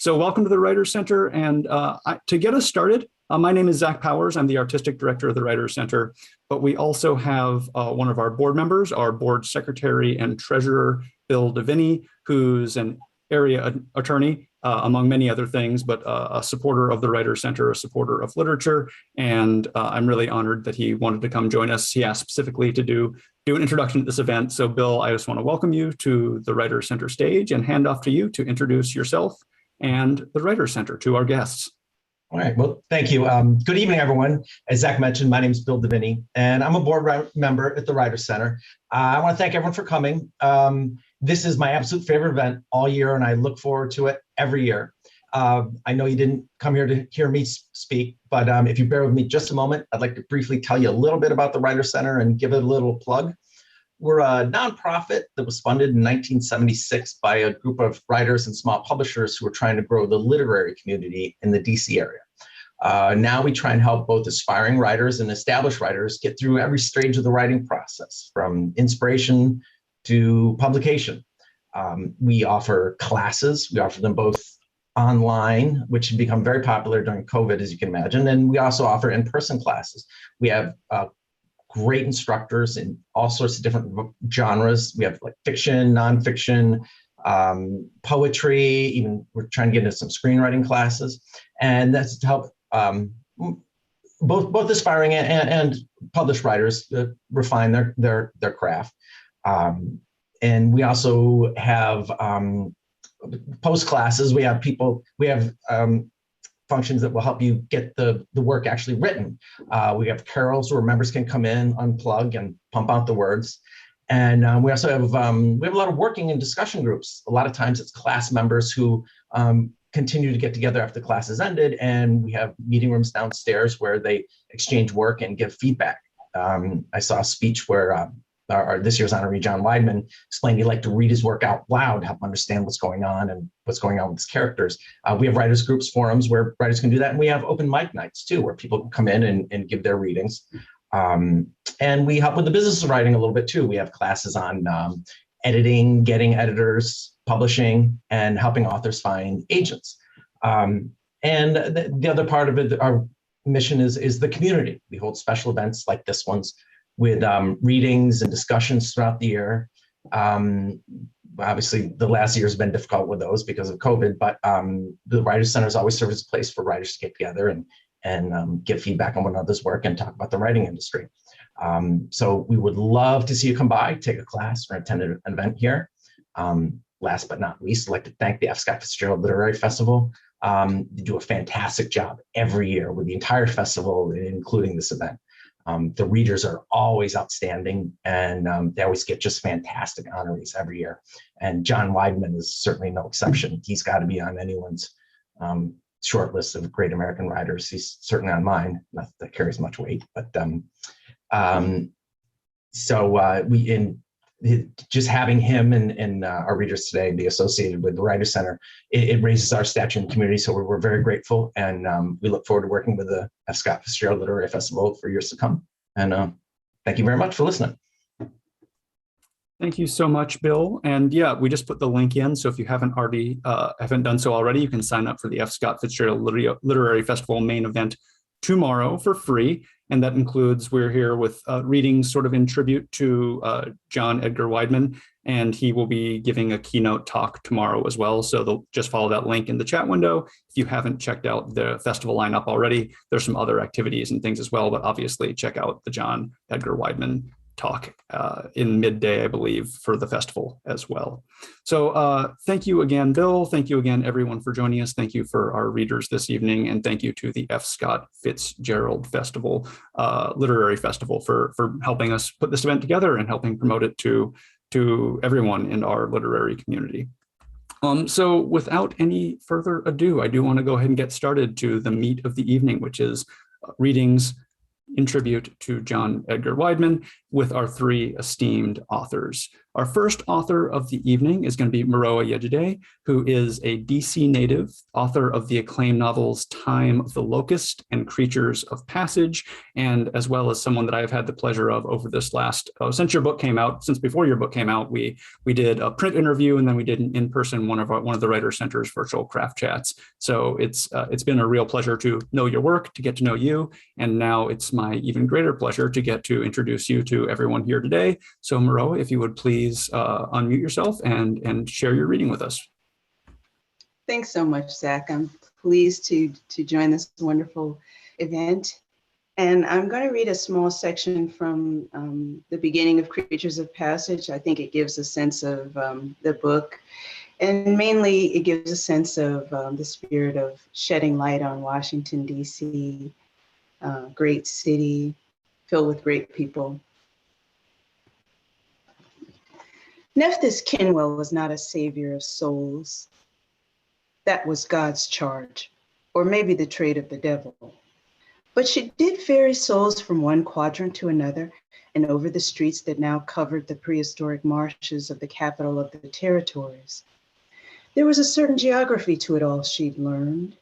So welcome to the Writers Center. And to get us started, my name is Zach Powers. I'm the Artistic Director of the Writers Center, but we also have one of our board members, our board secretary and treasurer, Bill Deviney, who's an area attorney, among many other things, but a supporter of the Writers Center, a supporter of literature. And I'm really honored that he wanted to come join us. He asked specifically to do an introduction to this event. So Bill, I just want to welcome you to the Writers Center stage and hand off to you to introduce yourself and the Writers Center to our guests. All right, well, thank you. Good evening, everyone. As Zach mentioned, my name is Bill Deviney, and I'm a board member at the Writers Center. I want to thank everyone for coming. This is my absolute favorite event all year, and I look forward to it every year. I know you didn't come here to hear me speak, but if you bear with me just a moment, I'd like to briefly tell you a little bit about the Writers Center and give it a little plug. We're a nonprofit that was funded in 1976 by a group of writers and small publishers who were trying to grow the literary community in the DC area. Now we try and help both aspiring writers and established writers get through every stage of the writing process, from inspiration to publication. We offer classes. We offer them both online, which have become very popular during COVID, as you can imagine, and we also offer in-person classes. We have great instructors in all sorts of different genres. We have like fiction, nonfiction, poetry, even we're trying to get into some screenwriting classes. And that's to help both aspiring and published writers refine their craft. And we also have post classes. We have functions that will help you get the work actually written. We have carols where members can come in, unplug, and pump out the words. And we also have a lot of working and discussion groups. A lot of times it's class members who continue to get together after the class has ended, and we have meeting rooms downstairs where they exchange work and give feedback. I saw a speech where this year's honoree, John Wideman, explained he liked to read his work out loud, help understand what's going on and what's going on with his characters. We have writers groups, forums where writers can do that. And we have open mic nights too, where people can come in and give their readings. And we help with the business of writing a little bit too. We have classes on editing, getting editors, publishing, and helping authors find agents. And the other part of it, our mission is the community. We hold special events like this one's with readings and discussions throughout the year. Obviously, the last year has been difficult with those because of COVID, but the Writers Center has always served as a place for writers to get together and give feedback on one another's work and talk about the writing industry. So we would love to see you come by, take a class, or attend an event here. Last but not least, I'd like to thank the F. Scott Fitzgerald Literary Festival. They do a fantastic job every year with the entire festival, including this event. The readers are always outstanding, and they always get just fantastic honorees every year. And John Wideman is certainly no exception. He's got to be on anyone's short list of great American writers. He's certainly on mine. Not that carries much weight, but just having him and our readers today be associated with the Writers Center, it raises our stature in the community. So we're very grateful, and we look forward to working with the F. Scott Fitzgerald Literary Festival for years to come. And thank you very much for listening. Thank you so much, Bill. And yeah, we just put the link in. So if you haven't done so already, you can sign up for the F. Scott Fitzgerald Literary Festival main event tomorrow for free. And that includes, we're here with readings sort of in tribute to John Edgar Wideman, and he will be giving a keynote talk tomorrow as well. So just follow that link in the chat window. If you haven't checked out the festival lineup already, there's some other activities and things as well, but obviously check out the John Edgar Wideman talk in midday, I believe, for the festival as well. So thank you again, Bill. Thank you again, everyone, for joining us. Thank you for our readers this evening. And thank you to the F. Scott Fitzgerald Festival, Literary Festival, for helping us put this event together and helping promote it to everyone in our literary community. So without any further ado, I do want to go ahead and get started to the meat of the evening, which is readings in tribute to John Edgar Wideman. with our three esteemed authors. Our first author of the evening is going to be Morowa Yejidé, who is a DC native, author of the acclaimed novels Time of the Locust and Creatures of Passage, and as well as someone that I've had the pleasure of over this last, since your book came out, since before your book came out, we did a print interview, and then we did an in-person one of the Writer Center's virtual craft chats. So it's been a real pleasure to know your work, to get to know you, and now it's my even greater pleasure to get to introduce you to everyone here today. So Morowa, if you would please unmute yourself and share your reading with us. Thanks so much, Zach. I'm pleased to join this wonderful event. And I'm going to read a small section from the beginning of Creatures of Passage. I think it gives a sense of the book. And mainly, it gives a sense of the spirit of shedding light on Washington, D.C., great city, filled with great people. Nephthys Kinwell was not a savior of souls. That was God's charge, or maybe the trade of the devil. But she did ferry souls from one quadrant to another and over the streets that now covered the prehistoric marshes of the capital of the territories. There was a certain geography to it all, she'd learned,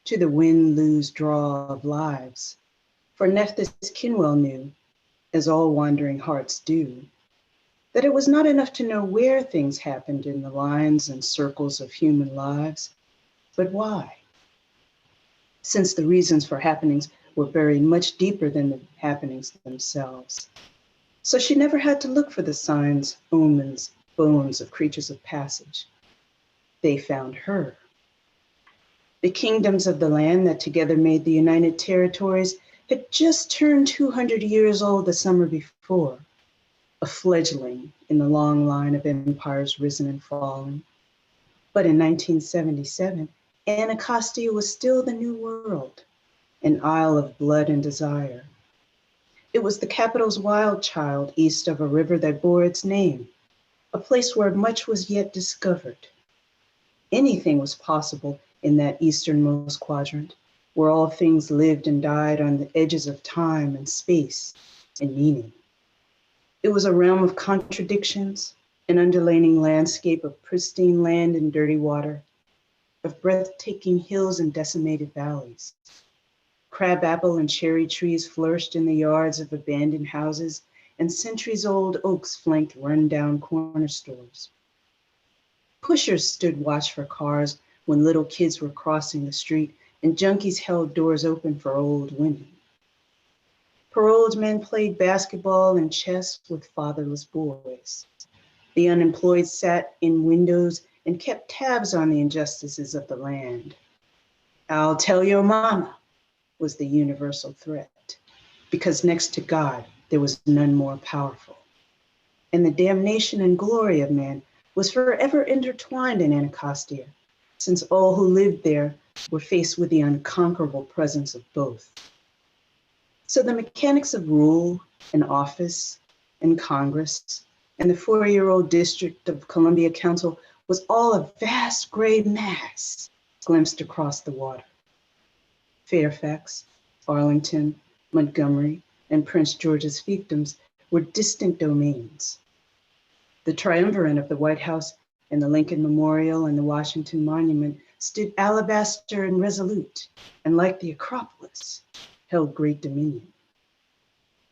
to the win-lose draw of lives. For Nephthys Kinwell knew, as all wandering hearts do, that it was not enough to know where things happened in the lines and circles of human lives, but why. Since the reasons for happenings were buried much deeper than the happenings themselves. So she never had to look for the signs, omens, bones of creatures of passage. They found her. The kingdoms of the land that together made the United Territories had just turned 200 years old the summer before, a fledgling in the long line of empires risen and fallen. But in 1977, Anacostia was still the New World, an isle of blood and desire. It was the capital's wild child east of a river that bore its name, a place where much was yet discovered. Anything was possible in that easternmost quadrant, where all things lived and died on the edges of time and space and meaning. It was a realm of contradictions, an undulating landscape of pristine land and dirty water, of breathtaking hills and decimated valleys. Crabapple and cherry trees flourished in the yards of abandoned houses, and centuries-old oaks flanked run-down corner stores. Pushers stood watch for cars when little kids were crossing the street, and junkies held doors open for old women. Paroled men played basketball and chess with fatherless boys. The unemployed sat in windows and kept tabs on the injustices of the land. "I'll tell your mama," was the universal threat, because next to God, there was none more powerful. And the damnation and glory of man was forever intertwined in Anacostia, since all who lived there were faced with the unconquerable presence of both. So the mechanics of rule and office and Congress and the 4-year-old District of Columbia Council was all a vast gray mass glimpsed across the water. Fairfax, Arlington, Montgomery, and Prince George's fiefdoms were distant domains. The triumvirate of the White House and the Lincoln Memorial and the Washington Monument stood alabaster and resolute, and like the Acropolis, held great dominion.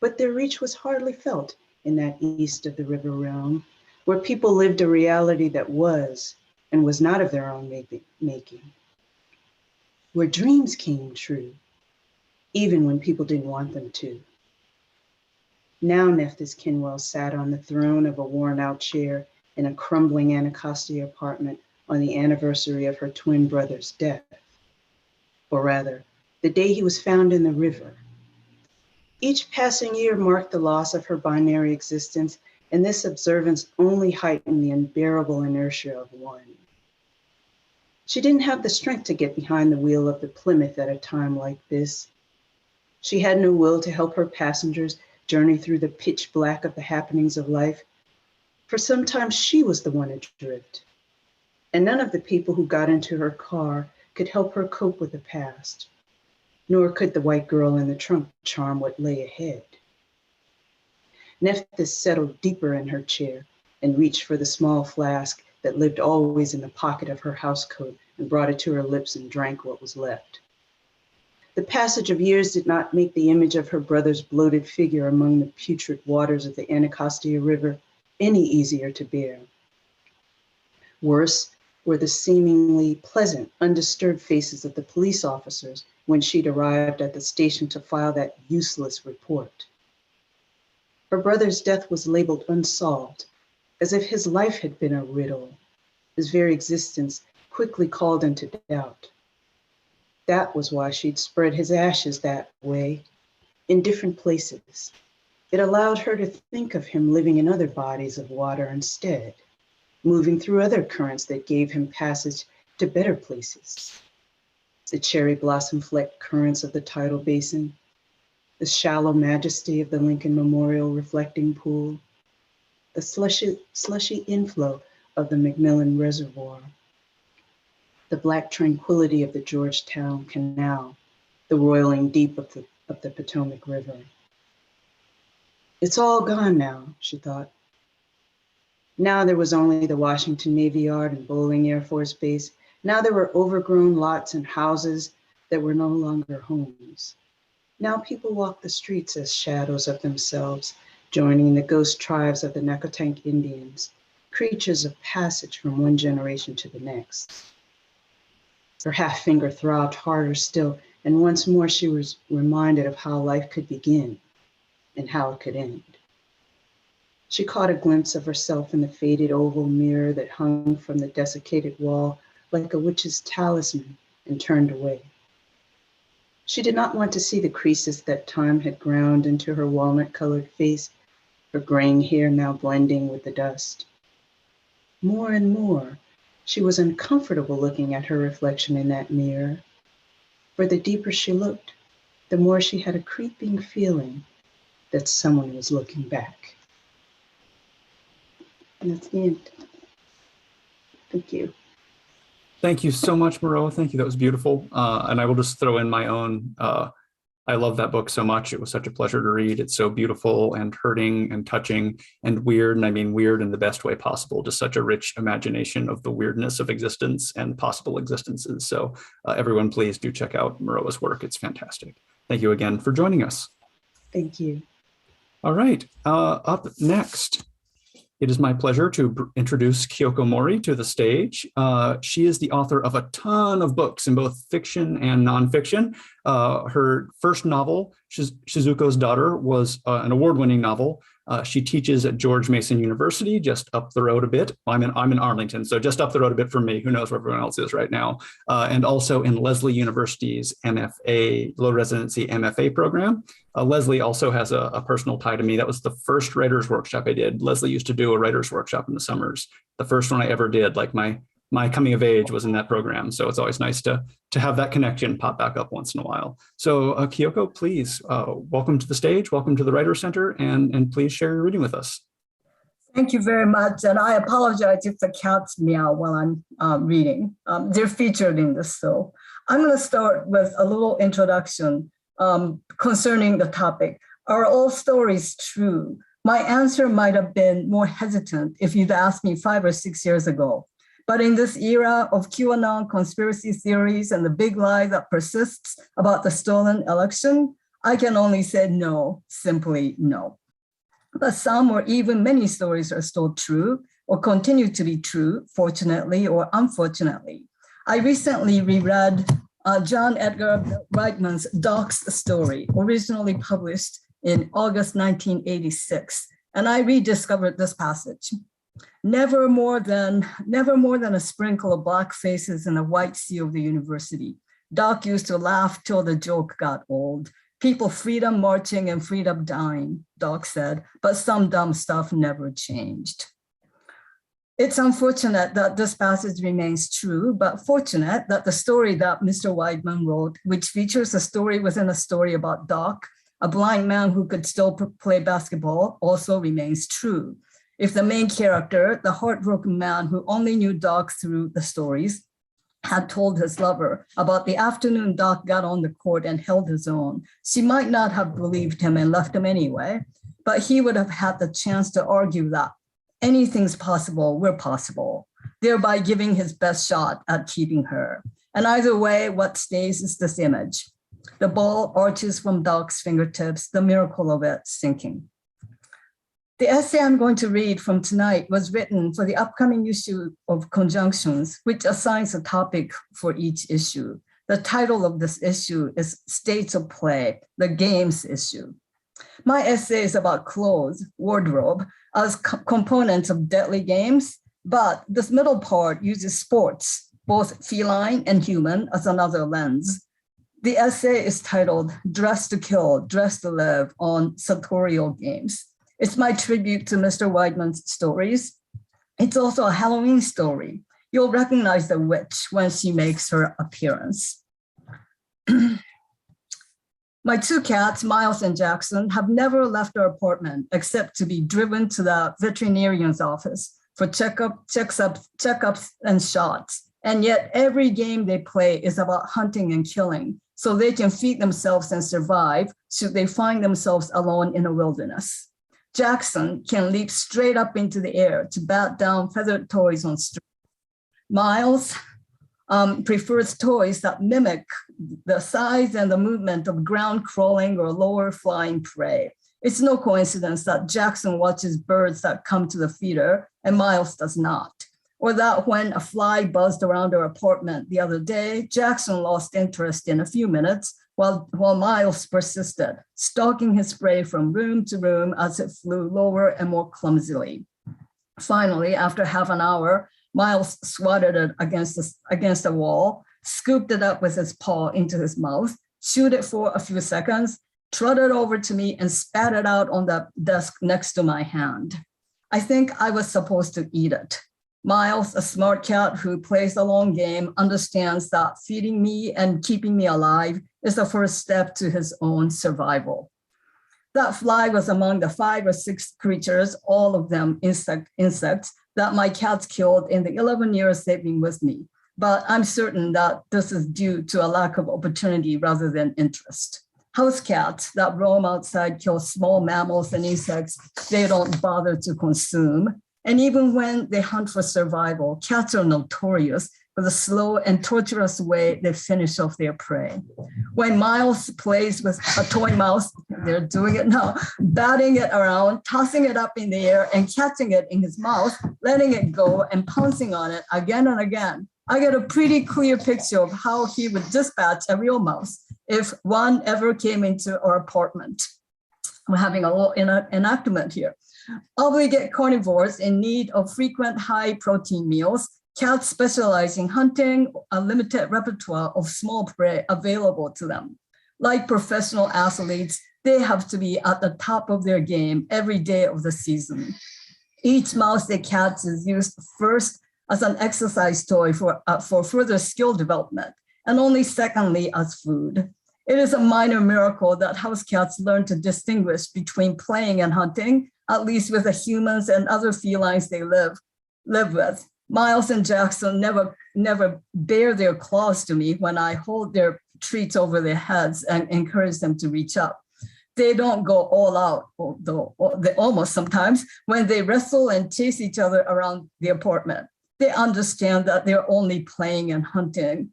But their reach was hardly felt in that east of the river realm, where people lived a reality that was and was not of their own making, where dreams came true, even when people didn't want them to. Now Nephthys Kinwell sat on the throne of a worn-out chair in a crumbling Anacostia apartment on the anniversary of her twin brother's death, or rather, the day he was found in the river. Each passing year marked the loss of her binary existence, and this observance only heightened the unbearable inertia of one. She didn't have the strength to get behind the wheel of the Plymouth at a time like this. She had no will to help her passengers journey through the pitch black of the happenings of life, for sometimes she was the one adrift, and none of the people who got into her car could help her cope with the past, nor could the white girl in the trunk charm what lay ahead. Nephthys settled deeper in her chair and reached for the small flask that lived always in the pocket of her housecoat and brought it to her lips and drank what was left. The passage of years did not make the image of her brother's bloated figure among the putrid waters of the Anacostia River any easier to bear. Worse were the seemingly pleasant, undisturbed faces of the police officers when she'd arrived at the station to file that useless report. Her brother's death was labeled unsolved, as if his life had been a riddle, his very existence quickly called into doubt. That was why she'd spread his ashes that way, in different places. It allowed her to think of him living in other bodies of water instead, moving through other currents that gave him passage to better places. The cherry blossom flecked currents of the tidal basin, the shallow majesty of the Lincoln Memorial reflecting pool, the slushy inflow of the Macmillan Reservoir, the black tranquility of the Georgetown Canal, the roiling deep of the Potomac River. It's all gone now, she thought. Now there was only the Washington Navy Yard and Bowling Air Force Base. Now there were overgrown lots and houses that were no longer homes. Now people walked the streets as shadows of themselves, joining the ghost tribes of the Nakotank Indians, creatures of passage from one generation to the next. Her half finger throbbed harder still, and once more she was reminded of how life could begin and how it could end. She caught a glimpse of herself in the faded oval mirror that hung from the desiccated wall like a witch's talisman and turned away. She did not want to see the creases that time had ground into her walnut-colored face, her graying hair now blending with the dust. More and more, she was uncomfortable looking at her reflection in that mirror. For the deeper she looked, the more she had a creeping feeling that someone was looking back. And that's the end. Thank you. Thank you so much, Morowa. Thank you. That was beautiful. And I will just throw in my own. I love that book so much. It was such a pleasure to read. It's so beautiful and hurting and touching and weird. And I mean weird in the best way possible. Just such a rich imagination of the weirdness of existence and possible existences. So everyone, please do check out Morowa's work. It's fantastic. Thank you again for joining us. Thank you. All right. Up next, it is my pleasure to introduce Kyoko Mori to the stage. She is the author of a ton of books in both fiction and nonfiction. Her first novel, Shizuko's Daughter, was an award-winning novel. She teaches at George Mason University, just up the road a bit. I'm in Arlington, so just up the road a bit from me. Who knows where everyone else is right now? And also in Lesley University's MFA, low residency MFA program. Lesley also has a personal tie to me. That was the first writer's workshop I did. Lesley used to do a writer's workshop in the summers. The first one I ever did, like my coming of age was in that program. So it's always nice to have that connection pop back up once in a while. So Kyoko, please, welcome to the stage, welcome to the Writers Center, and please share your reading with us. Thank you very much. And I apologize if the cats meow while I'm reading. They're featured in this, so I'm gonna start with a little introduction concerning the topic. Are all stories true? My answer might have been more hesitant if you'd asked me 5 or 6 years ago. But in this era of QAnon conspiracy theories and the big lie that persists about the stolen election, I can only say no, simply no. But some or even many stories are still true or continue to be true, fortunately or unfortunately. I recently reread John Edgar Wideman's Doc's Story, originally published in August 1986, and I rediscovered this passage. Never more than a sprinkle of black faces in the white sea of the university. Doc used to laugh till the joke got old. People freedom marching and freedom dying, Doc said, but some dumb stuff never changed. It's unfortunate that this passage remains true, but fortunate that the story that Mr. Wideman wrote, which features a story within a story about Doc, a blind man who could still play basketball, also remains true. If the main character, the heartbroken man who only knew Doc through the stories, had told his lover about the afternoon Doc got on the court and held his own, she might not have believed him and left him anyway. but he would have had the chance to argue that anything's possible, we're possible, thereby giving his best shot at keeping her. And either way, what stays is this image. The ball arches from Doc's fingertips, the miracle of it sinking. The essay I'm going to read from tonight was written for the upcoming issue of Conjunctions, which assigns a topic for each issue. The title of this issue is States of Play, the Games issue. My essay is about clothes, wardrobe, as components of deadly games, but this middle part uses sports, both feline and human, as another lens. The essay is titled Dress to Kill, Dress to Live on sartorial games. It's my tribute to Mr. Wideman's stories. It's also a Halloween story. You'll recognize the witch when she makes her appearance. My two cats, Miles and Jackson, have never left their apartment except to be driven to the veterinarian's office for checkups and shots. And yet every game they play is about hunting and killing, so they can feed themselves and survive should they find themselves alone in a wilderness. Jackson can leap straight up into the air to bat down feathered toys on street. Miles prefers toys that mimic the size and the movement of ground crawling or lower flying prey. It's no coincidence that Jackson watches birds that come to the feeder and Miles does not. Or that when a fly buzzed around her apartment the other day, Jackson lost interest in a few minutes while Miles persisted, stalking his prey from room to room as it flew lower and more clumsily. Finally, after half an hour, Miles swatted it against a wall, scooped it up with his paw into his mouth, chewed it for a few seconds, trotted over to me and spat it out on the desk next to my hand. I think I was supposed to eat it. Miles, a smart cat who plays the long game, understands that feeding me and keeping me alive is the first step to his own survival. That fly was among the 5 or 6 creatures, all of them insects, that my cats killed in the 11 years they've been with me. But I'm certain that this is due to a lack of opportunity rather than interest. House cats that roam outside kill small mammals and insects they don't bother to consume. And even when they hunt for survival, cats are notorious for the slow and torturous way they finish off their prey. When Miles plays with a toy mouse, they're doing it now, batting it around, tossing it up in the air and catching it in his mouth, letting it go and pouncing on it again and again, I get a pretty clear picture of how he would dispatch a real mouse if one ever came into our apartment. We're having a little enactment here. Obligate carnivores in need of frequent high protein meals, cats specialize in hunting a limited repertoire of small prey available to them. Like professional athletes, they have to be at the top of their game every day of the season. Each mouse they catch is used first as an exercise toy for further skill development, and only secondly as food. It is a minor miracle that house cats learn to distinguish between playing and hunting, at least with the humans and other felines they live with. Miles and Jackson never bare their claws to me when I hold their treats over their heads and encourage them to reach up. They don't go all out, although they almost sometimes, when they wrestle and chase each other around the apartment. They understand that they're only playing at hunting,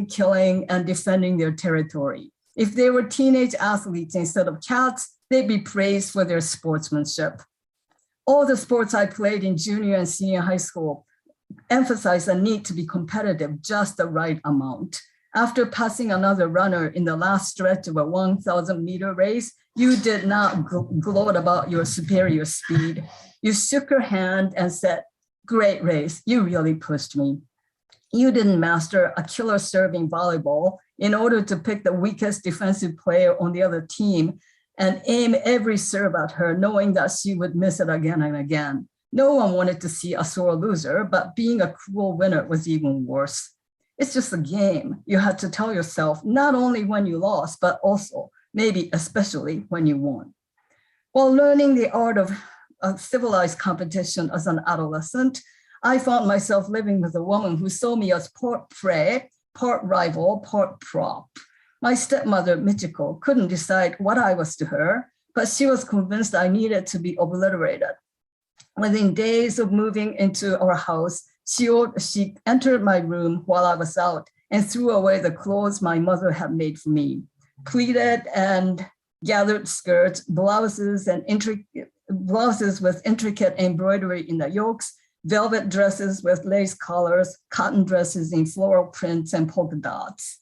killing, and defending their territory. If they were teenage athletes instead of cats, they'd be praised for their sportsmanship. All the sports I played in junior and senior high school emphasize the need to be competitive just the right amount. After passing another runner in the last stretch of a 1,000-meter race, you did not gloat about your superior speed. You shook your hand and said, "Great race, you really pushed me." You didn't master a killer serving volleyball in order to pick the weakest defensive player on the other team and aim every serve at her, knowing that she would miss it again and again. No one wanted to see a sore loser, but being a cruel winner was even worse. It's just a game. You had to tell yourself not only when you lost, but also, maybe especially when you won. While learning the art of civilized competition as an adolescent, I found myself living with a woman who saw me as part prey, part rival, part prop. My stepmother, Michiko, couldn't decide what I was to her, but she was convinced I needed to be obliterated. Within days of moving into our house, she entered my room while I was out and threw away the clothes my mother had made for me. Pleated and gathered skirts, blouses with intricate embroidery in the yokes, velvet dresses with lace collars, cotton dresses in floral prints and polka dots.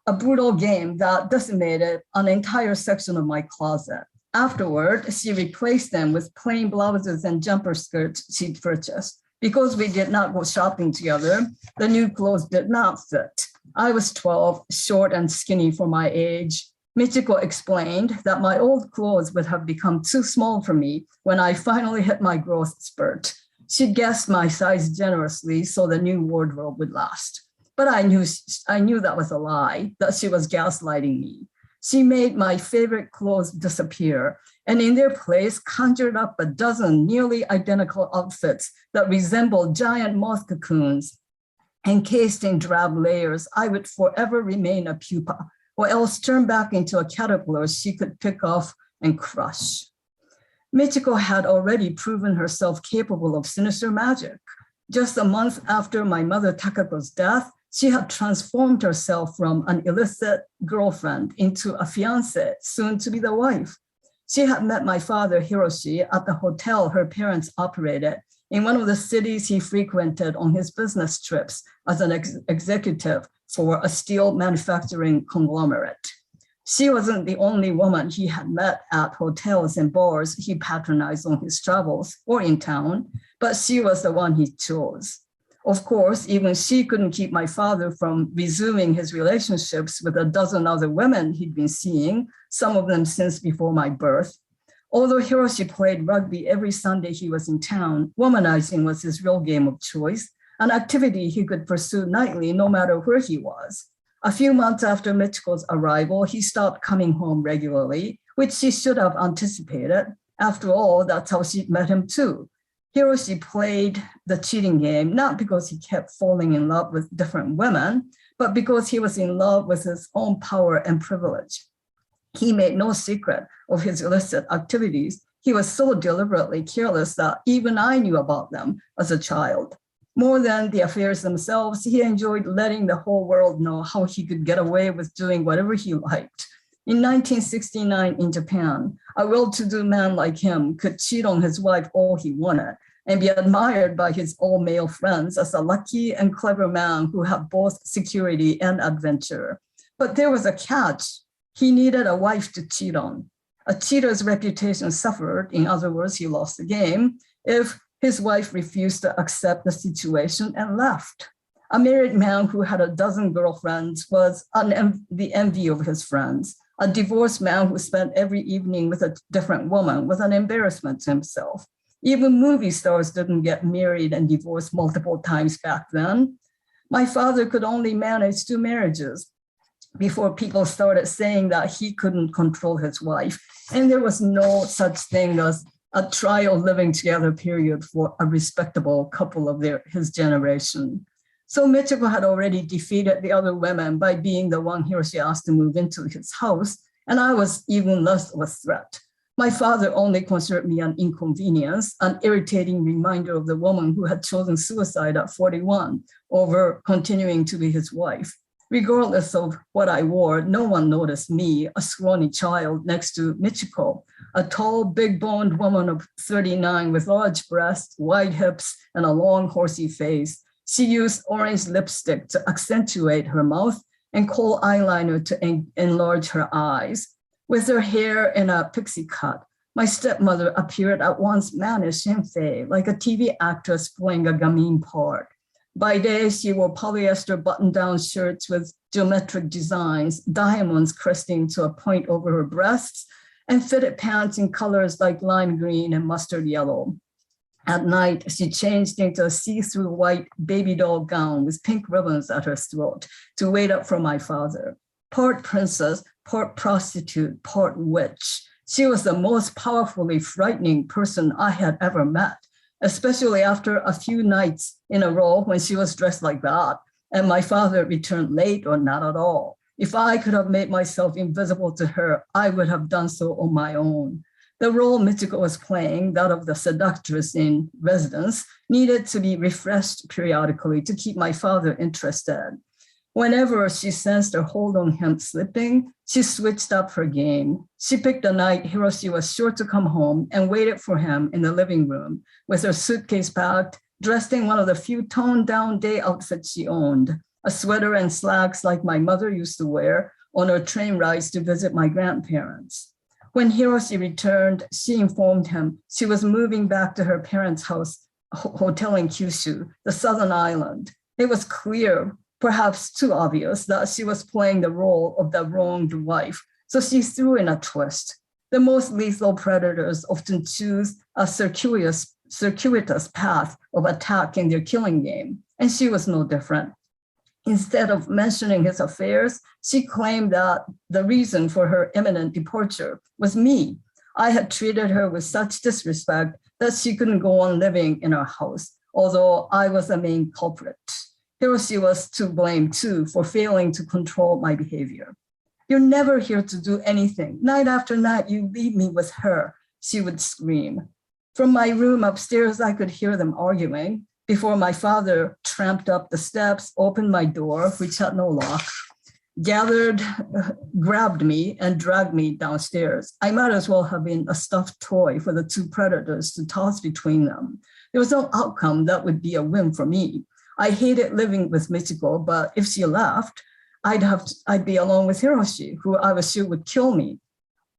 A brutal game that decimated an entire section of my closet. Afterward, she replaced them with plain blouses and jumper skirts she'd purchased. Because we did not go shopping together, the new clothes did not fit. I was 12, short and skinny for my age. Michiko explained that my old clothes would have become too small for me when I finally hit my growth spurt. She guessed my size generously so the new wardrobe would last. But I knew that was a lie, that she was gaslighting me. She made my favorite clothes disappear and in their place conjured up a dozen nearly identical outfits that resembled giant moth cocoons. Encased in drab layers, I would forever remain a pupa, or else turn back into a caterpillar she could pick off and crush. Michiko had already proven herself capable of sinister magic. Just a month after my mother Takako's death, she had transformed herself from an illicit girlfriend into a fiancée, soon to be the wife. She had met my father, Hiroshi, at the hotel her parents operated in one of the cities he frequented on his business trips as an executive for a steel manufacturing conglomerate. She wasn't the only woman he had met at hotels and bars he patronized on his travels or in town, but she was the one he chose. Of course, even she couldn't keep my father from resuming his relationships with a dozen other women he'd been seeing, some of them since before my birth. Although Hiroshi played rugby every Sunday he was in town, womanizing was his real game of choice, an activity he could pursue nightly no matter where he was. A few months after Michiko's arrival, he stopped coming home regularly, which she should have anticipated. After all, that's how she met him too. Hiroshi played the cheating game, not because he kept falling in love with different women, but because he was in love with his own power and privilege. He made no secret of his illicit activities. He was so deliberately careless that even I knew about them as a child. More than the affairs themselves, he enjoyed letting the whole world know how he could get away with doing whatever he liked. In 1969 in Japan, a well-to-do man like him could cheat on his wife all he wanted and be admired by his all-male friends as a lucky and clever man who had both security and adventure. But there was a catch. He needed a wife to cheat on. A cheater's reputation suffered, in other words, he lost the game, if his wife refused to accept the situation and left. A married man who had a dozen girlfriends was the envy of his friends. A divorced man who spent every evening with a different woman was an embarrassment to himself. Even movie stars didn't get married and divorced multiple times back then. My father could only manage 2 marriages before people started saying that he couldn't control his wife. And there was no such thing as a trial living together period for a respectable couple of his generation. So Michiko had already defeated the other women by being the one Hiroshi asked to move into his house, and I was even less of a threat. My father only considered me an inconvenience, an irritating reminder of the woman who had chosen suicide at 41 over continuing to be his wife. Regardless of what I wore, no one noticed me, a scrawny child next to Michiko, a tall, big-boned woman of 39 with large breasts, wide hips, and a long, horsey face. She used orange lipstick to accentuate her mouth and kohl eyeliner to enlarge her eyes. With her hair in a pixie cut, my stepmother appeared at once mannish and fey, like a TV actress playing a gamine part. By day, she wore polyester button-down shirts with geometric designs, diamonds cresting to a point over her breasts, and fitted pants in colors like lime green and mustard yellow. At night, she changed into a see-through white baby doll gown with pink ribbons at her throat to wait up for my father. Part princess, part prostitute, part witch. She was the most powerfully frightening person I had ever met, especially after a few nights in a row when she was dressed like that, and my father returned late or not at all. If I could have made myself invisible to her, I would have done so on my own. The role Michiko was playing, that of the seductress in residence, needed to be refreshed periodically to keep my father interested. Whenever she sensed her hold on him slipping, she switched up her game. She picked a night Hiroshi was sure to come home and waited for him in the living room with her suitcase packed, dressed in one of the few toned-down day outfits she owned, a sweater and slacks like my mother used to wear on her train rides to visit my grandparents. When Hiroshi returned, she informed him she was moving back to her parents' hotel in Kyushu, the southern island. It was clear, perhaps too obvious, that she was playing the role of the wronged wife, so she threw in a twist. The most lethal predators often choose a circuitous path of attack in their killing game, and she was no different. Instead of mentioning his affairs, she claimed that the reason for her imminent departure was me. I had treated her with such disrespect that she couldn't go on living in our house, although I was the main culprit. Hiroshi was to blame too for failing to control my behavior. "You're never here to do anything. Night after night, you leave me with her," she would scream. From my room upstairs, I could hear them arguing before my father tramped up the steps, opened my door, which had no lock, grabbed me and dragged me downstairs. I might as well have been a stuffed toy for the two predators to toss between them. There was no outcome that would be a win for me. I hated living with Michiko, but if she left, I'd be alone with Hiroshi, who I was sure would kill me.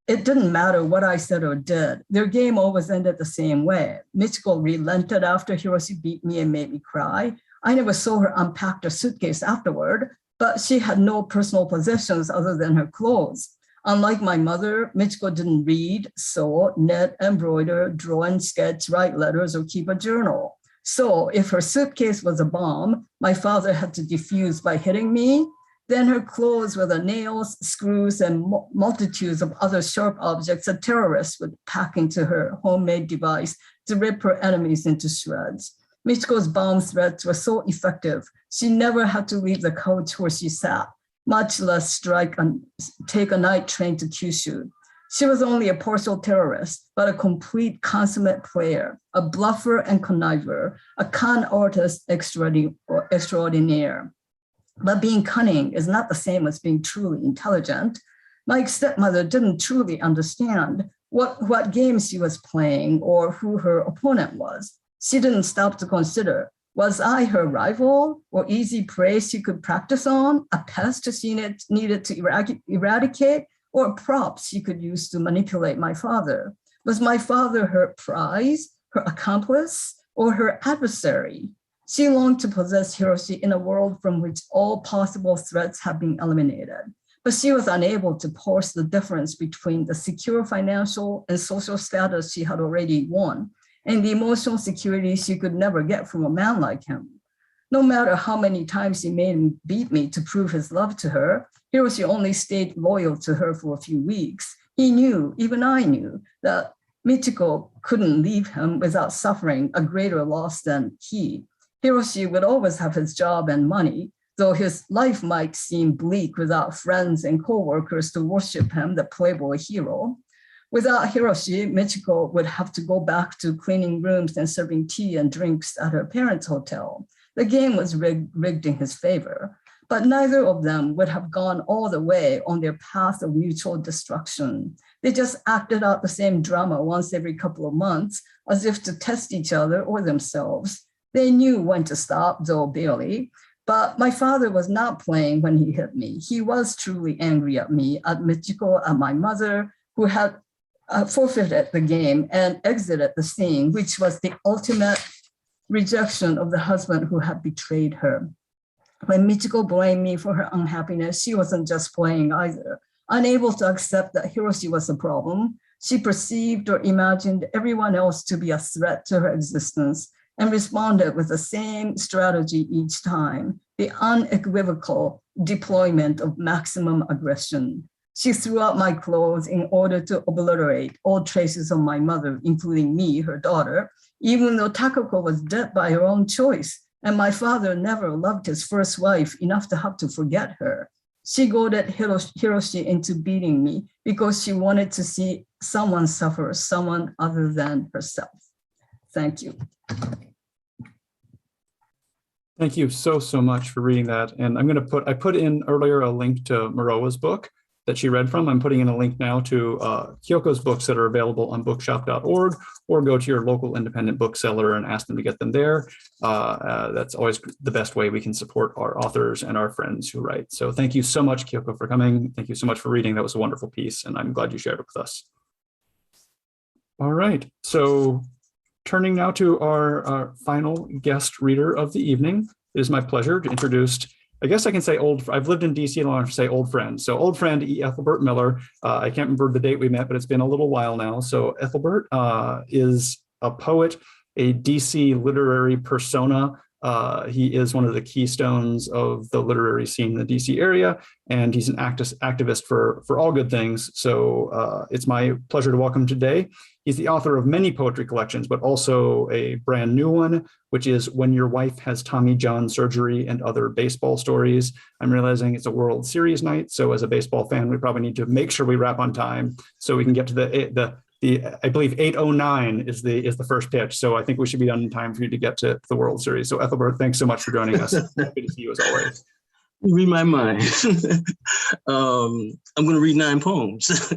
It didn't matter what I said or did. Their game always ended the same way. Michiko relented after Hiroshi beat me and made me cry. I never saw her unpack her suitcase afterward, but she had no personal possessions other than her clothes. Unlike my mother, Michiko didn't read, sew, knit, embroider, draw and sketch, write letters, or keep a journal. So if her suitcase was a bomb, my father had to defuse by hitting me. Then her clothes were the nails, screws, and multitudes of other sharp objects a terrorist would pack into her homemade device to rip her enemies into shreds. Michiko's bomb threats were so effective, she never had to leave the couch where she sat, much less take a night train to Kyushu. She was only a partial terrorist, but a complete consummate player, a bluffer and conniver, a con artist extraordinaire. But being cunning is not the same as being truly intelligent. My stepmother didn't truly understand what game she was playing or who her opponent was. She didn't stop to consider, was I her rival or easy prey she could practice on, a pest she needed to eradicate, or a prop she could use to manipulate my father? Was my father her prize, her accomplice, or her adversary? She longed to possess Hiroshi in a world from which all possible threats had been eliminated, but she was unable to parse the difference between the secure financial and social status she had already won and the emotional security she could never get from a man like him. No matter how many times he made him beat me to prove his love to her, Hiroshi only stayed loyal to her for a few weeks. He knew, even I knew, that Michiko couldn't leave him without suffering a greater loss than he. Hiroshi would always have his job and money, though his life might seem bleak without friends and co-workers to worship him, the playboy hero. Without Hiroshi, Michiko would have to go back to cleaning rooms and serving tea and drinks at her parents' hotel. The game was rigged in his favor, but neither of them would have gone all the way on their path of mutual destruction. They just acted out the same drama once every couple of months, as if to test each other or themselves. They knew when to stop, though barely, but my father was not playing when he hit me. He was truly angry at me, at Michiko, at my mother, who had forfeited the game and exited the scene, which was the ultimate rejection of the husband who had betrayed her. When Michiko blamed me for her unhappiness, she wasn't just playing either. Unable to accept that Hiroshi was the problem, she perceived or imagined everyone else to be a threat to her existence and responded with the same strategy each time, the unequivocal deployment of maximum aggression. She threw out my clothes in order to obliterate all traces of my mother, including me, her daughter, even though Takako was dead by her own choice, and my father never loved his first wife enough to have to forget her. she goaded Hiroshi into beating me because she wanted to see someone suffer, someone other than herself. Thank you. Thank you so much for reading that. And I put in earlier a link to Morowa's book that she read from. I'm putting in a link now to Kyoko's books that are available on bookshop.org, or go to your local independent bookseller and ask them to get them there. That's always the best way we can support our authors and our friends who write. So thank you so much, Kyoko, for coming. Thank you so much for reading. That was a wonderful piece, and I'm glad you shared it with us. All right, so turning now to our final guest reader of the evening, it is my pleasure to introduce, I guess I can say I've lived in DC long enough to say old friend. So old friend Ethelbert Miller. I can't remember the date we met, but it's been a little while now. So Ethelbert is a poet, a DC literary persona. He is one of the keystones of the literary scene in the DC area, and he's an activist for all good things. So it's my pleasure to welcome today. He's the author of many poetry collections, but also a brand new one, which is When Your Wife Has Tommy John Surgery and Other Baseball Stories. I'm realizing it's a World Series night, so as a baseball fan, we probably need to make sure we wrap on time so we can get to the I believe 8:09 is the first pitch. So I think we should be done in time for you to get to the World Series. So Ethelbert, thanks so much for joining us. Happy to see you as always. You read my mind. I'm going to read 9 poems.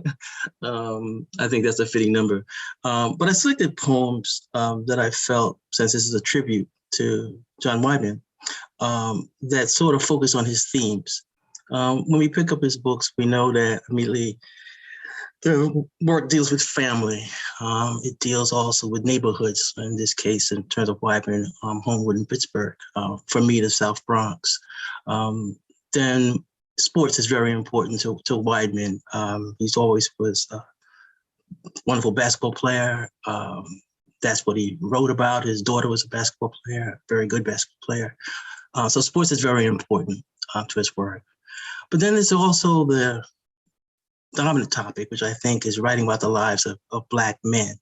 I think that's a fitting number. But I selected poems that I felt, since this is a tribute to John Wideman, that sort of focus on his themes. When we pick up his books, we know that immediately the work deals with family. It deals also with neighborhoods, in this case, in terms of Wideman, Homewood in Pittsburgh, for me, the South Bronx. Then sports is very important to Wideman. He's always was a wonderful basketball player. That's what he wrote about. His daughter was a basketball player, very good basketball player. So sports is very important to his work. But then there's also the dominant topic, which I think is writing about the lives of Black men,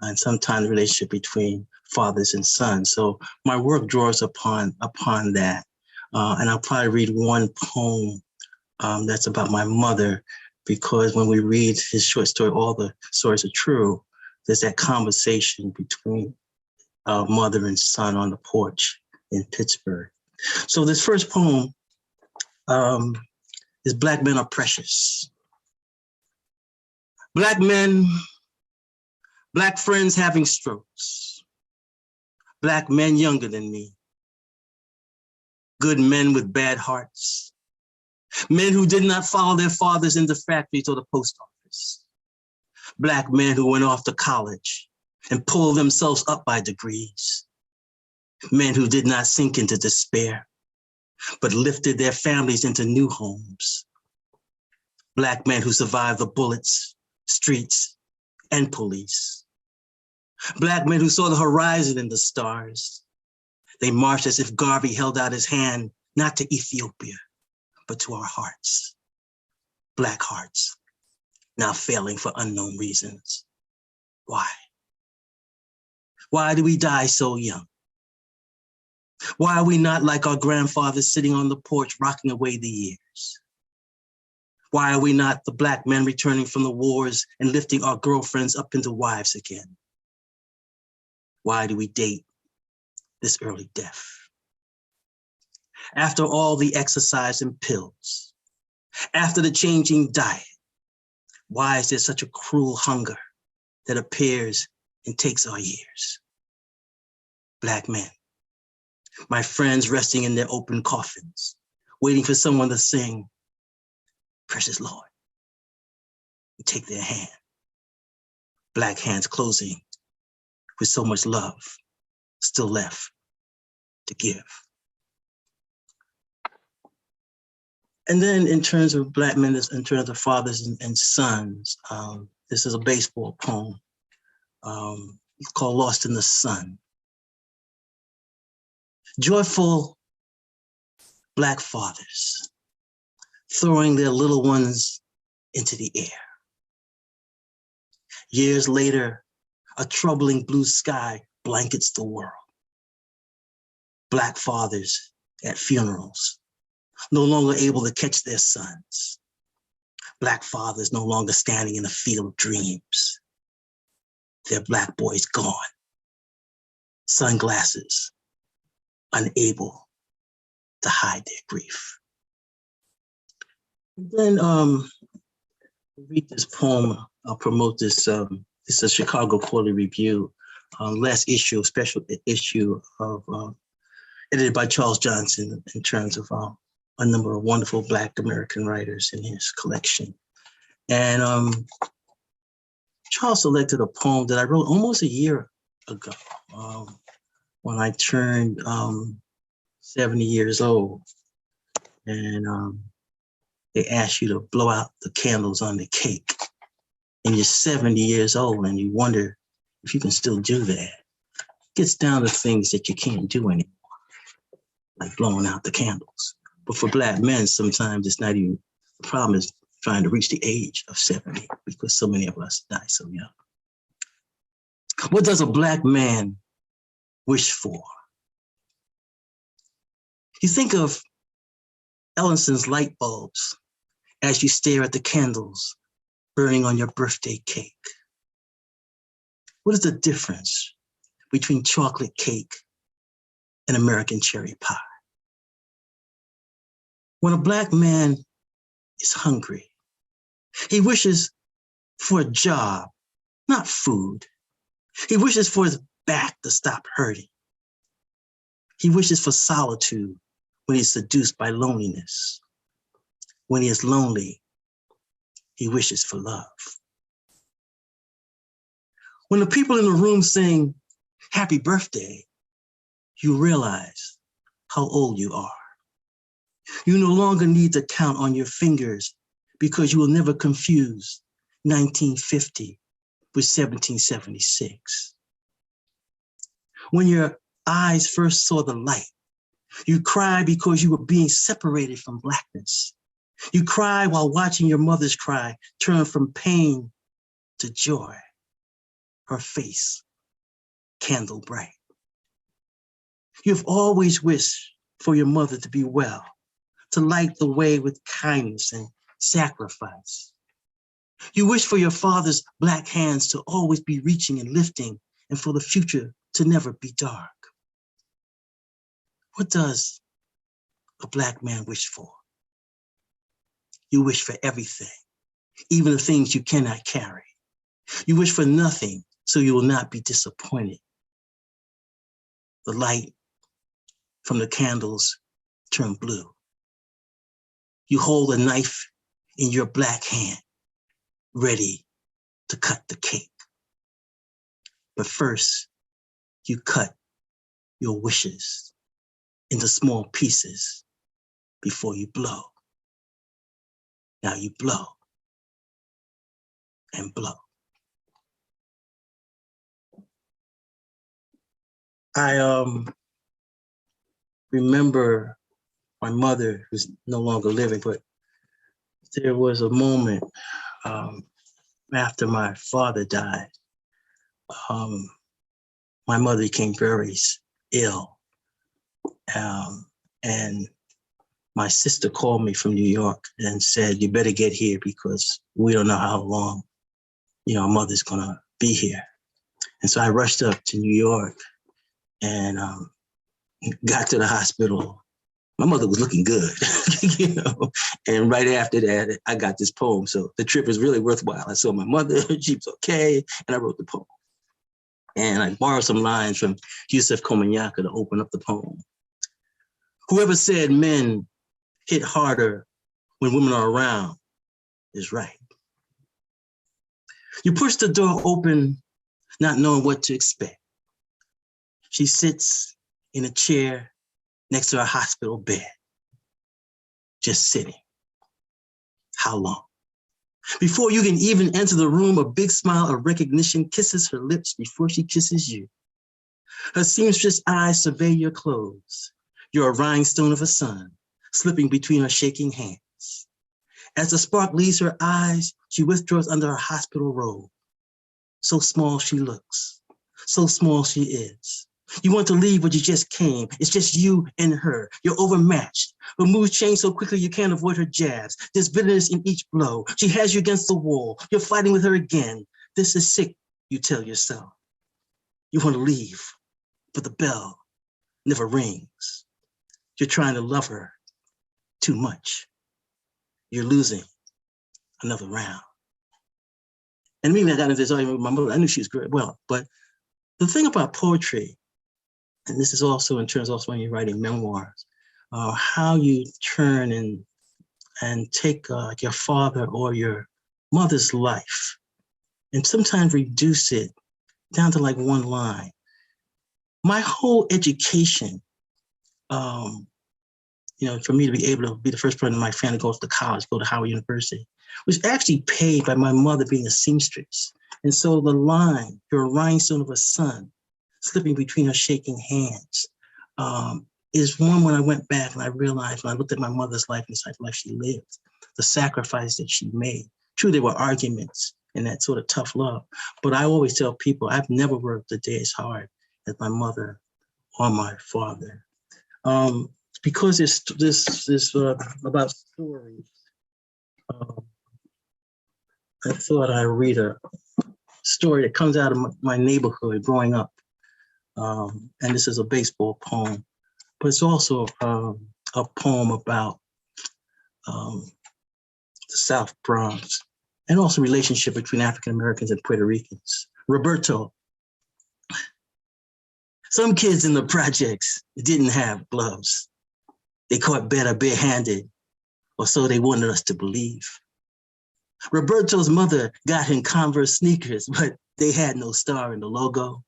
and sometimes the relationship between fathers and sons. So my work draws upon that. And I'll probably read one poem that's about my mother, because when we read his short story, All the Stories Are True, there's that conversation between mother and son on the porch in Pittsburgh. So this first poem is Black Men Are Precious. Black men, Black friends having strokes, Black men younger than me, good men with bad hearts, men who did not follow their fathers into factories or the post office, Black men who went off to college and pulled themselves up by degrees, men who did not sink into despair, but lifted their families into new homes, Black men who survived the bullets, streets, and police, Black men who saw the horizon and the stars. They marched as if Garvey held out his hand, not to Ethiopia, but to our hearts, Black hearts, now failing for unknown reasons. Why? Why do we die so young? Why are we not like our grandfathers sitting on the porch rocking away the years? Why are we not the Black men returning from the wars and lifting our girlfriends up into wives again? Why do we date this early death? After all the exercise and pills, after the changing diet, why is there such a cruel hunger that appears and takes our years? Black men, my friends resting in their open coffins, waiting for someone to sing, Precious Lord, and take their hand. Black hands closing with so much love still left to give. And then in terms of Black men, in terms of fathers and sons, this is a baseball poem called Lost in the Sun. Joyful Black fathers throwing their little ones into the air. Years later, a troubling blue sky blankets the world. Black fathers at funerals, no longer able to catch their sons. Black fathers no longer standing in a field of dreams. Their Black boys gone. Sunglasses, unable to hide their grief. And then read this poem. I'll promote this. It's a Chicago Quarterly Review, last issue, special issue of edited by Charles Johnson in terms of a number of wonderful Black American writers in his collection. And Charles selected a poem that I wrote almost a year ago when I turned 70 years old. And they ask you to blow out the candles on the cake. And you're 70 years old and you wonder if you can still do that. It gets down to things that you can't do anymore, like blowing out the candles. But for Black men, sometimes it's not even, the problem is trying to reach the age of 70 because so many of us die so young. What does a Black man wish for? You think of Ellison's light bulbs as you stare at the candles burning on your birthday cake. What is the difference between chocolate cake and American cherry pie? When a Black man is hungry, he wishes for a job, not food. He wishes for his back to stop hurting. He wishes for solitude when he's seduced by loneliness. When he is lonely, he wishes for love. When the people in the room sing happy birthday, you realize how old you are. You no longer need to count on your fingers because you will never confuse 1950 with 1776. When your eyes first saw the light, you cried because you were being separated from Blackness. You cried while watching your mother's cry turn from pain to joy, her face candle bright. You've always wished for your mother to be well, to light the way with kindness and sacrifice. You wish for your father's Black hands to always be reaching and lifting, and for the future to never be dark. What does a Black man wish for? You wish for everything, even the things you cannot carry. You wish for nothing, so you will not be disappointed. The light from the candles turn blue. You hold a knife in your Black hand, ready to cut the cake. But first, you cut your wishes into small pieces before you blow. Now you blow and blow. I remember my mother, who's no longer living, but there was a moment after my father died. My mother became very ill, and my sister called me from New York and said, "You better get here because we don't know how long, our mother's gonna be here." And so I rushed up to New York and got to the hospital. My mother was looking good, And right after that, I got this poem. So the trip is really worthwhile. I saw my mother, she was okay, and I wrote the poem. And I borrowed some lines from Yusef Komunyakaa to open up the poem. Whoever said men hit harder when women are around is right. You push the door open, not knowing what to expect. She sits in a chair next to a hospital bed, just sitting. How long? Before you can even enter the room, a big smile of recognition kisses her lips before she kisses you. Her seamstress eyes survey your clothes. You're a rhinestone of a sun, slipping between her shaking hands. As the spark leaves her eyes, she withdraws under her hospital robe. So small she looks, so small she is, You want to leave, but you just came. It's just you and her. You're overmatched. Her moves change so quickly you can't avoid her jabs. There's bitterness in each blow. She has you against the wall. You're fighting with her again. This is sick, you tell yourself. You want to leave, but the bell never rings. You're trying to love her too much. You're losing another round. And maybe I got into this argument with my mother. I knew she was great, well, but the thing about poetry, and this is also in terms also when you're writing memoirs, how you turn and take your father or your mother's life and sometimes reduce it down to like one line. My whole education, for me to be able to be the first person in my family to go to college, go to Howard University, was actually paid by my mother being a seamstress. And so the line, "You're a rhinestone of a sun," slipping between her shaking hands, is one when I went back and I realized when I looked at my mother's life and the type of life she lived, the sacrifice that she made. True, there were arguments and that sort of tough love, but I always tell people I've never worked a day as hard as my mother or my father. Because it's this about stories, I thought I'd read a story that comes out of my neighborhood growing up. And this is a baseball poem, but it's also a poem about the South Bronx and also relationship between African Americans and Puerto Ricans. Roberto. Some kids in the projects didn't have gloves. They caught better barehanded, or so they wanted us to believe. Roberto's mother got him Converse sneakers, but they had no star in the logo.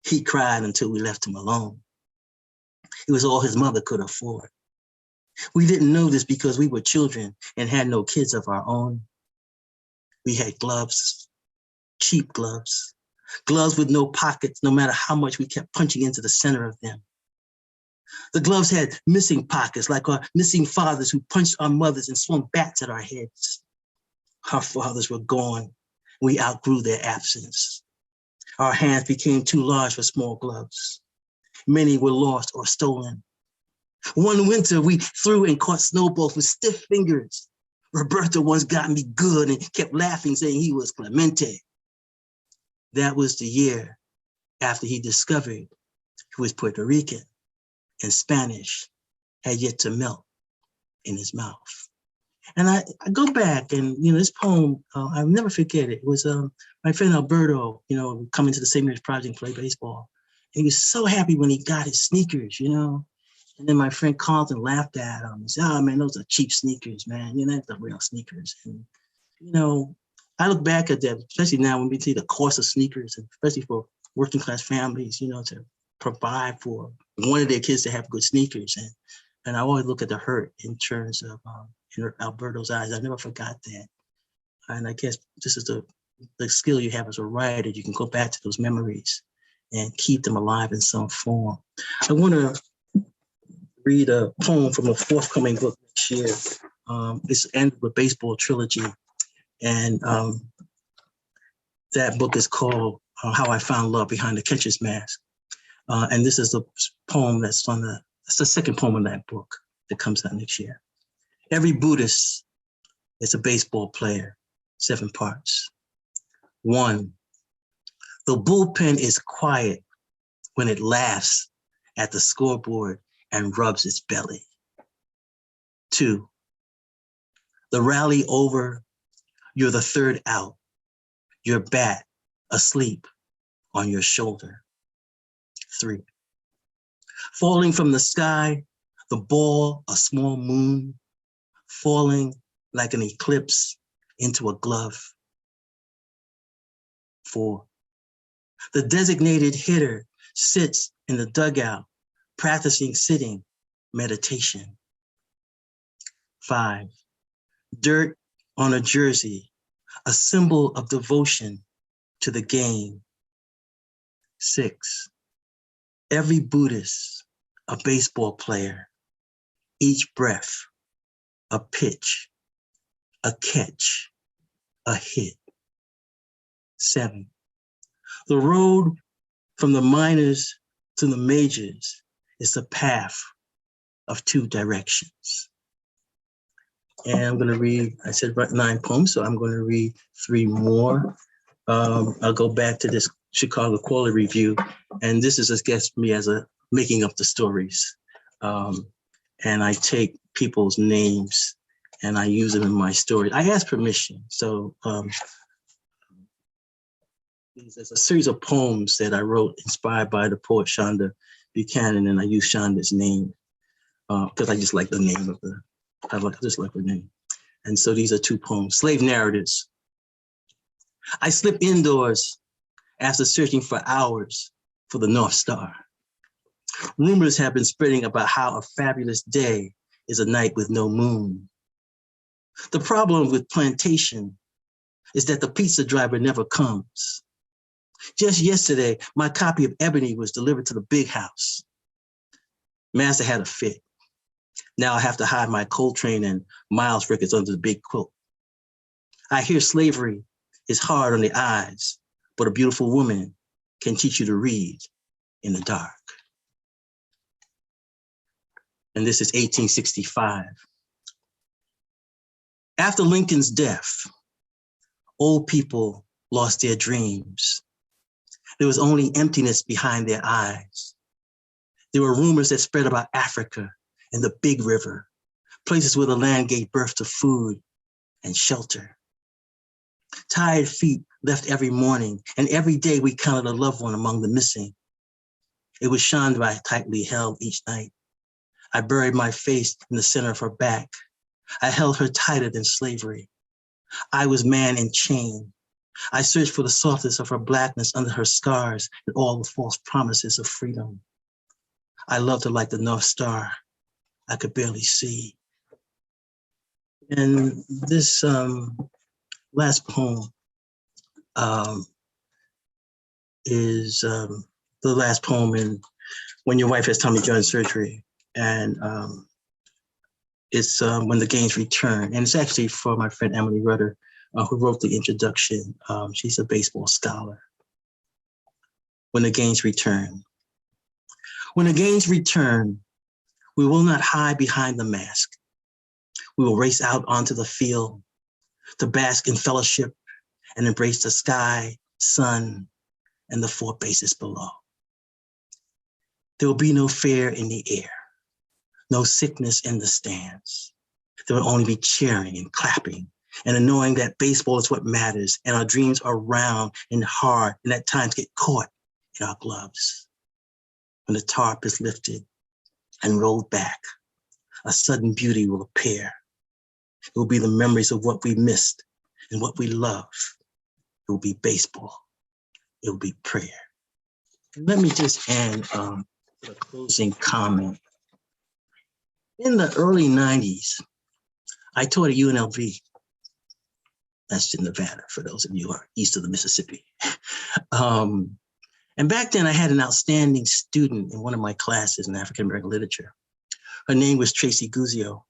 He cried until we left him alone. It was all his mother could afford. We didn't know this because we were children and had no kids of our own. We had gloves, cheap gloves, gloves with no pockets, no matter how much we kept punching into the center of them. The gloves had missing pockets, like our missing fathers who punched our mothers and swung bats at our heads. Our fathers were gone. We outgrew their absence. Our hands became too large for small gloves. Many were lost or stolen. One winter, we threw and caught snowballs with stiff fingers. Roberto once got me good and kept laughing, saying he was Clemente. That was the year after he discovered he was Puerto Rican and Spanish had yet to melt in his mouth. And I go back and, this poem, I'll never forget it. It was my friend Alberto, coming to the St. Mary's Project and play baseball. And he was so happy when he got his sneakers, And then my friend Carlton laughed at him and said, "Oh man, those are cheap sneakers, man. That's the real sneakers." And, I look back at that, especially now when we see the cost of sneakers, and especially for working class families, to provide for one of their kids to have good sneakers. And I always look at the hurt in terms of in Alberto's eyes. I never forgot that. And I guess this is the skill you have as a writer. You can go back to those memories and keep them alive in some form. I want to read a poem from a forthcoming book next year. It's the end of a baseball trilogy. And that book is called How I Found Love Behind the Catcher's Mask. And this is the poem that's the second poem in that book that comes out next year. Every Buddhist is a baseball player, 7 parts. 1, the bullpen is quiet when it laughs at the scoreboard and rubs its belly. 2, the rally over, you're the third out, your bat asleep on your shoulder. 3, falling from the sky, the ball, a small moon, falling like an eclipse into a glove. 4, the designated hitter sits in the dugout, practicing sitting meditation. 5, dirt on a jersey, a symbol of devotion to the game. 6, every Buddhist, a baseball player, each breath, a pitch, a catch, a hit. 7, the road from the minors to the majors is the path of two directions. And I'm going to read, I said 9 poems, so I'm going to read 3 more. I'll go back to this Chicago Quality Review, and this is just me as a making up the stories. And I take people's names and I use them in my story. I ask permission. So there's a series of poems that I wrote inspired by the poet Shonda Buchanan, and I use Shonda's name because I just like the name of the, I just like her name. And so these are 2 poems, Slave Narratives. I slip indoors after searching for hours for the North Star. Rumors have been spreading about how a fabulous day is a night with no moon. The problem with plantation is that the pizza driver never comes. Just yesterday, my copy of Ebony was delivered to the big house. Master had a fit. Now I have to hide my Coltrane and Miles records under the big quilt. I hear slavery is hard on the eyes, but a beautiful woman can teach you to read in the dark. And this is 1865. After Lincoln's death, old people lost their dreams. There was only emptiness behind their eyes. There were rumors that spread about Africa and the Big River, places where the land gave birth to food and shelter. Tired feet left every morning, and every day we counted a loved one among the missing. It was Chandra I tightly held each night. I buried my face in the center of her back. I held her tighter than slavery. I was man in chain. I searched for the softness of her blackness under her scars and all the false promises of freedom. I loved her like the North Star I could barely see. And this last poem is the last poem in When Your Wife Has Tommy John Surgery. And it's When the Gains Return. And it's actually for my friend Emily Rudder, who wrote the introduction. She's a baseball scholar. When the Gains Return. When the Gains return, we will not hide behind the mask. We will race out onto the field to bask in fellowship and embrace the sky, sun, and the 4 bases below. There will be no fear in the air, no sickness in the stands. There will only be cheering and clapping and a knowing that baseball is what matters and our dreams are round and hard and at times get caught in our gloves. When the tarp is lifted and rolled back, a sudden beauty will appear. It will be the memories of what we missed and what we love. It will be baseball. It will be prayer. And let me just end with a closing comment. In the early 90s, I taught at UNLV. That's in Nevada, for those of you who are east of the Mississippi. And back then I had an outstanding student in one of my classes in African American literature. Her name was Tracy Guzio.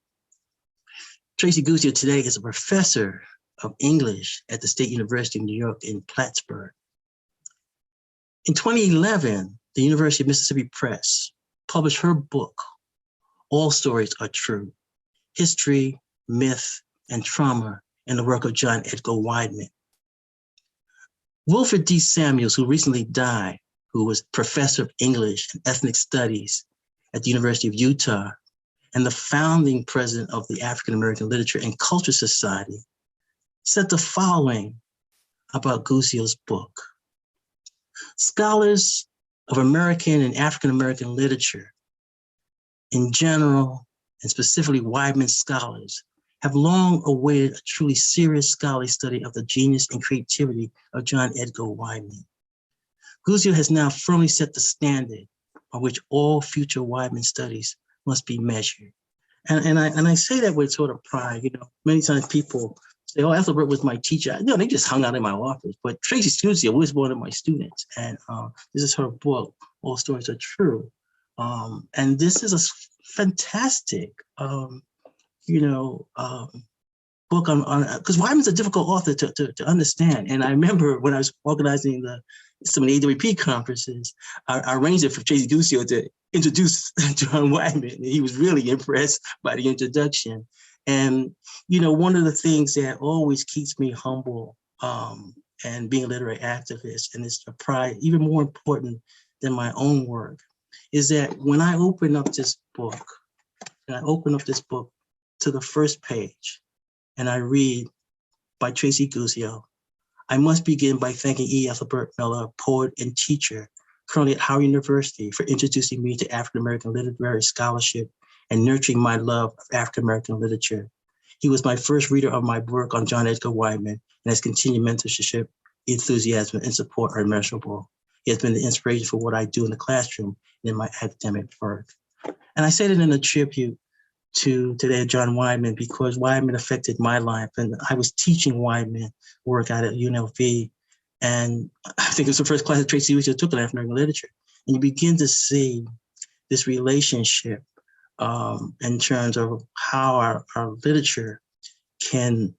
Tracy Guzio today is a professor of English at the State University of New York in Plattsburgh. In 2011, the University of Mississippi Press published her book, All Stories Are True, History, Myth, and Trauma in the work of John Edgar Wideman. Wilfred D. Samuels, who recently died, who was professor of English and ethnic studies at the University of Utah and the founding president of the African American Literature and Culture Society, said the following about Guzio's book. Scholars of American and African American literature in general, and specifically Wideman scholars, have long awaited a truly serious scholarly study of the genius and creativity of John Edgar Wideman. Guzio has now firmly set the standard on which all future Wideman studies must be measured. And I say that with sort of pride. You know, many times people say, oh, Ethelbert was my teacher. No, they just hung out in my office. But Tracy Guzio was one of my students. And this is her book, All Stories Are True. And this is a fantastic, book on because Wideman's a difficult author to understand. And I remember when I was organizing some of the AWP conferences, I arranged it for Tracy Guccio to introduce John Wideman. And he was really impressed by the introduction. And, you know, one of the things that always keeps me humble and being a literary activist, and it's a pride, even more important than my own work, is that when I open up this book, to the first page, and I read by Tracy Guccio, I must begin by thanking Ethelbert Miller, poet and teacher, currently at Howard University, for introducing me to African-American literary scholarship and nurturing my love of African-American literature. He was my first reader of my work on John Edgar Wideman, and his continued mentorship, enthusiasm, and support are immeasurable. He has been the inspiration for what I do in the classroom and in my academic work. And I said it in a tribute to today John Wideman because Wideman affected my life. And I was teaching Wideman work out at UNLV. And I think it was the first class that Tracy Guccio took in African American literature. And you begin to see this relationship in terms of how our literature can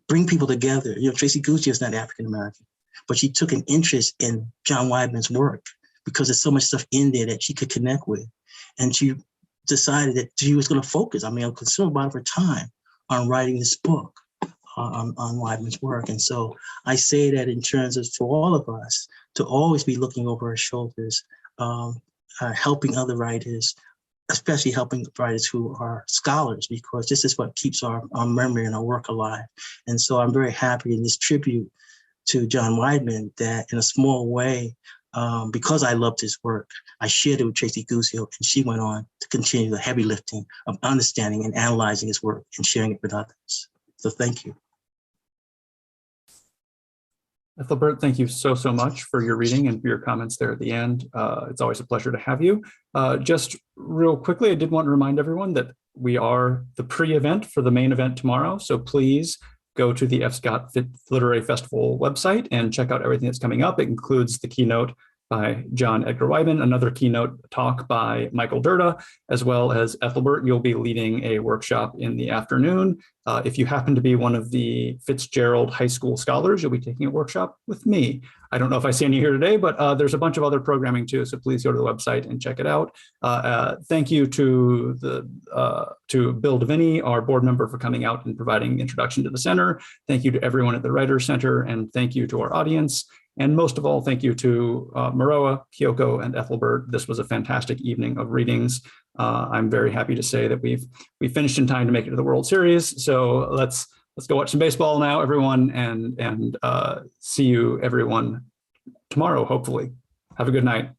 bring people together. You know, Tracy Guccio is not African American, but she took an interest in John Wideman's work because there's so much stuff in there that she could connect with. And she decided that she was going to focus, consume a lot of her time on writing this book on Wideman's work. And so I say that in terms of for all of us to always be looking over our shoulders, helping other writers, especially helping writers who are scholars, because this is what keeps our memory and our work alive. And so I'm very happy in this tribute to John Wideman that in a small way, because I loved his work, I shared it with Tracy Guccio, and she went on to continue the heavy lifting of understanding and analyzing his work and sharing it with others. So thank you. Ethelbert, thank you so much for your reading and for your comments there at the end. It's always a pleasure to have you. Just real quickly, I did want to remind everyone that we are the pre-event for the main event tomorrow. So please go to the F. Scott Literary Festival website and check out everything that's coming up. It includes the keynote by John Edgar Wideman, another keynote talk by Michael Durda, as well as Ethelbert. You'll be leading a workshop in the afternoon. If you happen to be one of the Fitzgerald High School scholars, you'll be taking a workshop with me. I don't know if I see any here today, but there's a bunch of other programming too, so please go to the website and check it out. Thank you to Bill Deviney, our board member, for coming out and providing the introduction to the center. Thank you to everyone at the Writers Center, and thank you to our audience. And most of all, thank you to Morowa, Kyoko, and Ethelbert. This was a fantastic evening of readings. I'm very happy to say that we finished in time to make it to the World Series. So let's go watch some baseball now, everyone, and see you everyone tomorrow, hopefully. Have a good night.